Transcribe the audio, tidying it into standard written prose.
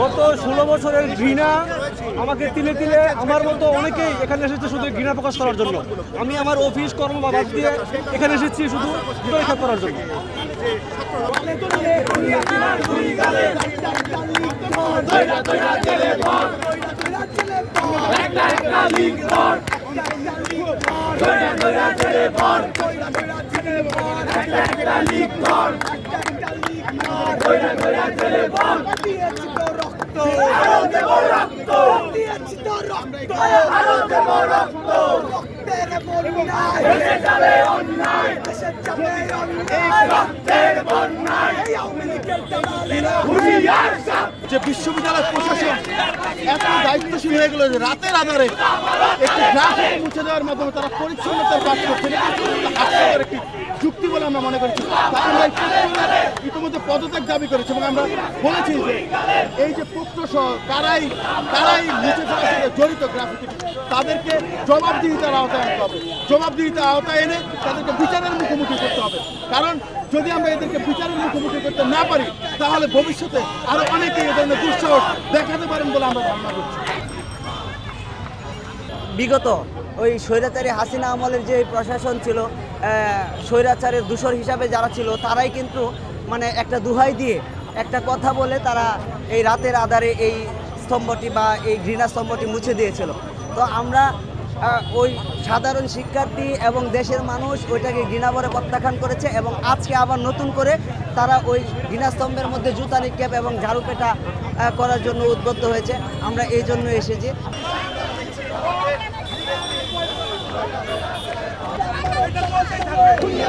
গত 16 বছরের ঘৃণা আমাকে তিলে তিলে আমার মতো অনেকেই এখানে এসেছে শুধু ঘৃণা প্রকাশ করার জন্য। আমি আমার অফিস কর্ম বাদ দিয়ে এখানে এসেছি শুধু পরীক্ষা করার জন্য। যে বিশ্ববিদ্যালয় প্রশাসন এত দায়িত্বশীল হয়ে গেল যে রাতের আধারে একটি গ্রাফ মুছে দেওয়ার মাধ্যমে তারা পরিচ্ছন্নতার কাজ করছে, হাস্যকর একটি যুক্তি বলে আমরা মনে করছি। তাই আমরা ইতিমধ্যে পদত্যাগ দাবি করেছি এবং আমরা বলেছি যে এই যে প্রক্টসহ কারাই মুছে ফেলার সাথে জড়িত গ্রাফিটি তাদেরকে জবাবদিহিতার আওতায় আনতে হবে। জবাবদিহিতার আওতায় এনে তাদেরকে বিচারের মুখোমুখি করতে হবে। কারণ যদি আমরা এদেরকে বিচারের মুখোমুখি করতে না পারি তাহলে ভবিষ্যতে আরো অনেকেই এ ধরনের দুঃসাহস দেখাতে পারেন বলে আমরা ধারণা করছি। বিগত ওই স্বৈরাচারী হাসিনা আমলের যে প্রশাসন ছিল, স্বৈরাচারের দূষর হিসাবে যারা ছিল তারাই কিন্তু মানে একটা দোহাই দিয়ে একটা কথা বলে তারা এই রাতের আধারে এই স্তম্ভটি বা এই ঘৃণা স্তম্ভটি মুছে দিয়েছিল। তো আমরা ওই সাধারণ শিক্ষার্থী এবং দেশের মানুষ ওইটাকে ঘৃণাভরে প্রত্যাখ্যান করেছে এবং আজকে আবার নতুন করে তারা ওই ঘৃণাস্তম্ভের মধ্যে জুতা নিক্ষেপ এবং ঝাড়ুপেটা করার জন্য উদ্বুদ্ধ হয়েছে। আমরা এই জন্য এসেছি। দুনিয়া